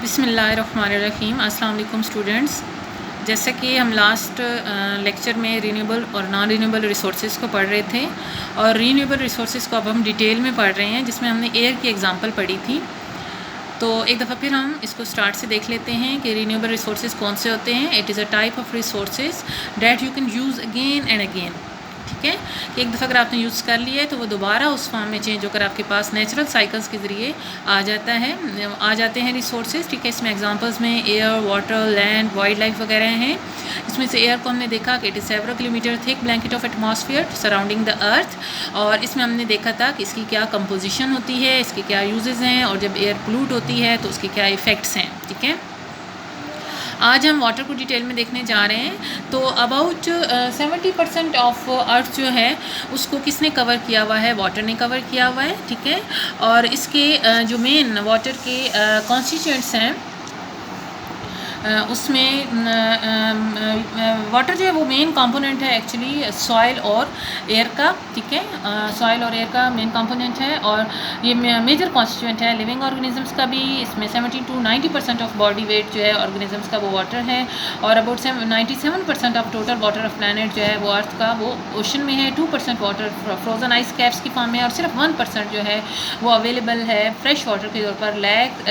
बिस्मिल्लाहिर्रहमानिर्रहीम। अस्सलाम वालेकुम स्टूडेंट्स। जैसे कि हम लास्ट लेक्चर में रीन्यूएबल और नॉन रीन्यूएबल रिसोर्सेज को पढ़ रहे थे और रीन्यूएबल रिसोर्सेज को अब हम डिटेल में पढ़ रहे हैं, जिसमें हमने एयर की एग्जांपल पढ़ी थी। तो एक दफ़ा फिर हम इसको स्टार्ट से देख लेते हैं कि रीन्यूएबल रिसोर्सेज कौन से होते हैं। It is a type of resources that you can use again and again. ठीक है कि एक दफ़ा अगर आपने यूज़ कर लिया है तो वो दोबारा उस फॉर्म में चेंज होकर आपके पास नेचुरल साइकिल्स के ज़रिए आ जाते हैं रिसोर्सेज। ठीक है, इसमें एग्जांपल्स में air, water, land, wild life वगैरह हैं। इसमें से एयर को हमने देखा कि it is several kilometre thick blanket of atmosphere surrounding the earth, और इसमें हमने देखा था कि इसकी क्या कंपोजिशन होती है, इसके क्या यूजेस हैं, और जब एयर पोल्यूट होती है तो उसके क्या इफ़ेक्ट्स हैं। ठीक है, आज हम वाटर को डिटेल में देखने जा रहे हैं। तो अबाउट 70% ऑफ अर्थ जो है उसको किसने कवर किया हुआ है? वाटर ने कवर किया हुआ है। ठीक है, और इसके जो मेन वाटर के कॉन्स्टिट्यूएंट्स हैं उसमें वाटर जो है वो मेन कंपोनेंट है एक्चुअली सॉइल और एयर का। ठीक है, सॉइल और एयर का मेन कंपोनेंट है और ये मेजर कॉन्स्टिट्यूएंट है लिविंग ऑर्गेनिजम्स का भी। इसमें 70 to 90% ऑफ बॉडी वेट जो है ऑर्गेनिजम्स का वो वाटर है, और about 97% of total water of planet जो है वो अर्थ का वो ओशन में है। 2% वाटर फ्रोजन आइस कैप्स की फॉर्म में, और सिर्फ 1% जो है वो अवेलेबल है फ्रेश वाटर के तौर पर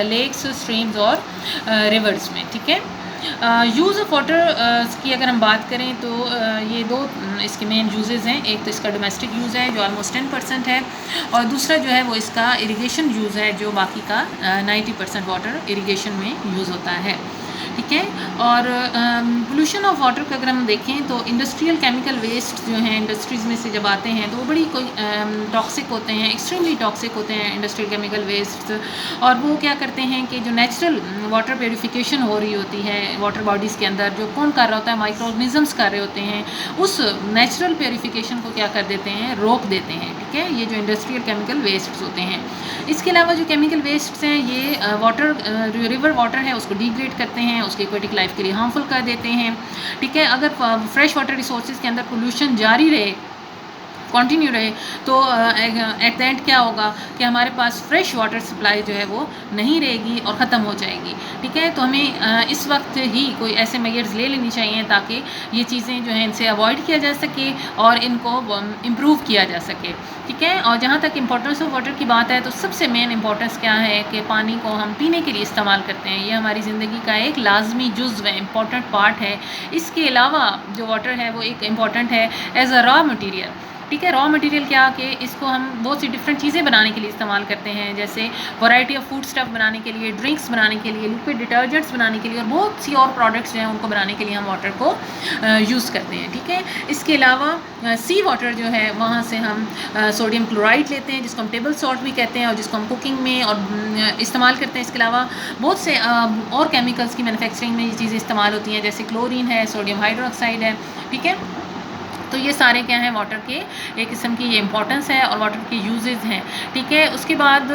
लेक्स, स्ट्रीम्स और रिवर्स में। ठीक है, यूज़ ऑफ वाटर की अगर हम बात करें तो ये दो इसके मेन यूजेस हैं। एक तो इसका डोमेस्टिक यूज़ है जो ऑलमोस्ट 10% है, और दूसरा जो है वो इसका इरिगेशन यूज़ है जो बाकी का 90% वाटर इरिगेशन में यूज़ होता है। ठीक है, और पोल्यूशन ऑफ वाटर का अगर हम देखें तो इंडस्ट्रियल केमिकल वेस्ट जो हैं इंडस्ट्रीज़ में से जब आते हैं तो वो बड़ी टॉक्सिक होते हैं, एक्सट्रीमली टॉक्सिक होते हैं इंडस्ट्रियल केमिकल वेस्ट। और वो क्या करते हैं कि जो नेचुरल वाटर प्योरीफिकेशन हो रही होती है वाटर बॉडीज़ के अंदर, जो कौन कर रहा होता है, माइक्रो ऑर्गेनिजम्स कर रहे होते हैं, उस नेचुरल प्योरीफिकेशन को क्या कर देते हैं, रोक देते हैं। ठीक है, ये जो इंडस्ट्रियल केमिकल वेस्ट होते हैं। इसके अलावा जो केमिकल वेस्ट्स हैं ये वाटर जो रिवर वाटर है उसको डिग्रेड करते हैं, उसके एक्वेटिक लाइफ के लिए हार्मफुल कर देते हैं। ठीक है, अगर फ्रेश वाटर रिसोर्सेज के अंदर पोल्यूशन जारी रहे, कंटिन्यू रहे, तो एट द एंड क्या होगा कि हमारे पास फ्रेश वाटर सप्लाई जो है वो नहीं रहेगी और ख़त्म हो जाएगी। ठीक है, तो हमें इस वक्त ही कोई ऐसे मेजर्स ले लेनी चाहिए ताकि ये चीज़ें जो हैं इनसे अवॉइड किया जा सके और इनको इम्प्रूव किया जा सके। ठीक है, और जहाँ तक इम्पोर्टेंस ऑफ वाटर की बात है तो सबसे मेन इम्पोर्टेंस क्या है कि पानी को हम पीने के लिए इस्तेमाल करते हैं। ये हमारी ज़िंदगी का एक लाजमी जुज़्व है, इम्पॉर्टेंट पार्ट है। इसके अलावा जो वाटर है वो एक इम्पॉर्टेंट है एज अ रॉ मटीरियल। ठीक है, रॉ मटेरियल क्या कि इसको हम बहुत सी डिफरेंट चीज़ें बनाने के लिए इस्तेमाल करते हैं, जैसे वैरायटी ऑफ फूड स्टफ बनाने के लिए, ड्रिंक्स बनाने के लिए, लिक्विड डिटर्जेंट्स बनाने के लिए, और बहुत सी और प्रोडक्ट्स जो हैं उनको बनाने के लिए हम वाटर को यूज़ करते हैं। ठीक है, इसके अलावा सी वाटर जो है वहाँ से हम सोडियम क्लोराइड लेते हैं जिसको हम टेबल सॉल्ट भी कहते हैं और जिसको हम कुकिंग में और इस्तेमाल करते हैं। इसके अलावा बहुत से और केमिकल्स की मैन्युफैक्चरिंग में ये चीज़ें इस्तेमाल होती हैं, जैसे क्लोरीन है, सोडियम हाइड्रोक्साइड है। ठीक है, तो ये सारे क्या हैं वाटर के एक किस्म की ये इंपॉर्टेंस है और वाटर के यूजेस हैं। ठीक है, उसके बाद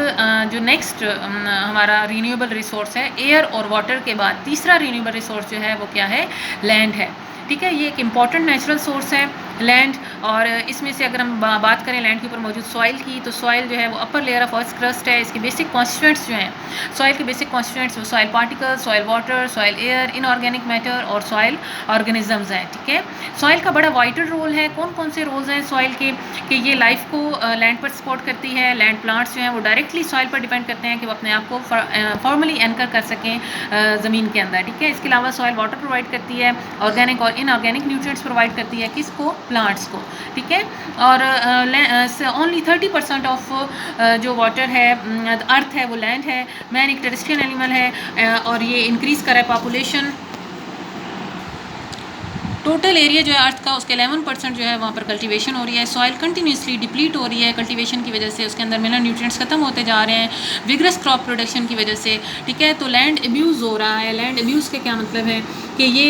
जो नेक्स्ट हमारा रीन्यूएबल रिसोर्स है एयर और वाटर के बाद तीसरा रीन्यूएबल रिसोर्स जो है वो क्या है? लैंड है। ठीक है, ये एक इम्पॉर्टेंट नेचुरल सोर्स है लैंड, और इसमें से अगर हम बात करें लैंड के ऊपर मौजूद सॉइल की, तो सॉइल जो है वो upper layer of earth crust है। इसके बेसिक कॉन्स्टिट्यूएंट्स जो हैं सॉइल के बेसिक कॉन्स्टिट्यूएंट्स वो soil particles, soil water, soil air, inorganic matter और सॉइल ऑर्गेनिजम्स हैं। ठीक है, सॉइल का बड़ा वाइटल रोल है। कौन कौन से रोल्स हैं सॉइल के कि ये लाइफ को लैंड पर सपोर्ट करती है। लैंड प्लांट्स जो हैं वो डायरेक्टली सॉइल पर डिपेंड करते हैं कि वो अपने आप को फॉर्मली एंकर कर सकें ज़मीन के अंदर। ठीक है, इसके अलावा सॉइल वाटर प्रोवाइड करती है, ऑर्गेनिक और इनऑर्गेनिक न्यूट्रिएंट्स प्रोवाइड करती है किसको? प्लांट्स को। ठीक है, और ओनली 30% ऑफ जो वाटर है अर्थ है वो लैंड है। मैन एक टेरेस्ट्रियल एनिमल है और ये इंक्रीज़ कर रहा है पॉपुलेशन। टोटल एरिया जो है अर्थ का उसके 11% जो है वहाँ पर कल्टीवेशन हो रही है। सॉइल कंटिन्यूसली डिप्लीट हो रही है कल्टीवेशन की वजह से, उसके अंदर मिनरल न्यूट्रिएंट्स खत्म होते जा रहे हैं विग्रस क्रॉप प्रोडक्शन की वजह से। ठीक है, तो लैंड अब्यूज़ हो रहा है। लैंड अब्यूज़ का क्या मतलब है कि ये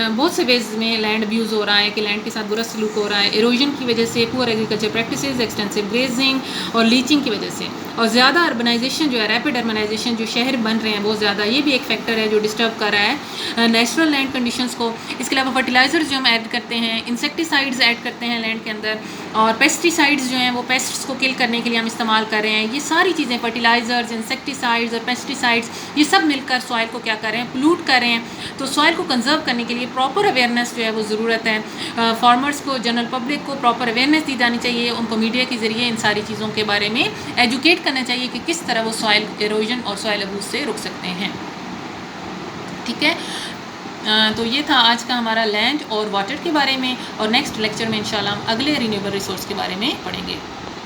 बहुत से वेज में लैंड अब्यूज़ हो रहा है कि लैंड के साथ बुरा सलूक हो रहा है इरोजन की वजह से, poor agriculture practices, extensive grazing और लीचिंग की वजह से, और ज़्यादा अर्बनाइजेशन जो है, रैपिड अर्बनाइजेशन, जो शहर बन रहे हैं बहुत ज़्यादा, ये भी एक फैक्टर है जो डिस्टर्ब कर रहा है नेचुरल लैंड कंडीशंस को। इसके अलावा फर्टिलाइज़र्स जो हम ऐड करते हैं, इंसेक्टिसाइड्स ऐड करते हैं लैंड के अंदर, और पेस्टिसाइड्स जो हैं वो पेस्ट्स को किल करने के लिए हम इस्तेमाल कर रहे हैं। ये सारी चीज़ें फर्टिलाइज़र्स, इंसेक्टिसाइड्स और पेस्टिसाइड्स ये सब मिलकर सॉइल को क्या कर रहे हैं, पोल्यूट कर रहे हैं। तो सॉइल को कंजर्व करने के लिए प्रॉपर अवेयरनेस जो है वो ज़रूरत है। फार्मर्स को, जनरल पब्लिक को प्रॉपर अवेयरनेस दी जानी चाहिए। उनको मीडिया के ज़रिए इन सारी चीज़ों के बारे में एजुकेट करना चाहिए कि किस तरह वो सॉइल इरोजन और सॉइल अब्यूज़ से रुक सकते हैं। ठीक है, तो ये था आज का हमारा लैंड और वाटर के बारे में, और नेक्स्ट लेक्चर में इंशाल्लाह हम अगले रिन्यूएबल रिसोर्स के बारे में पढ़ेंगे।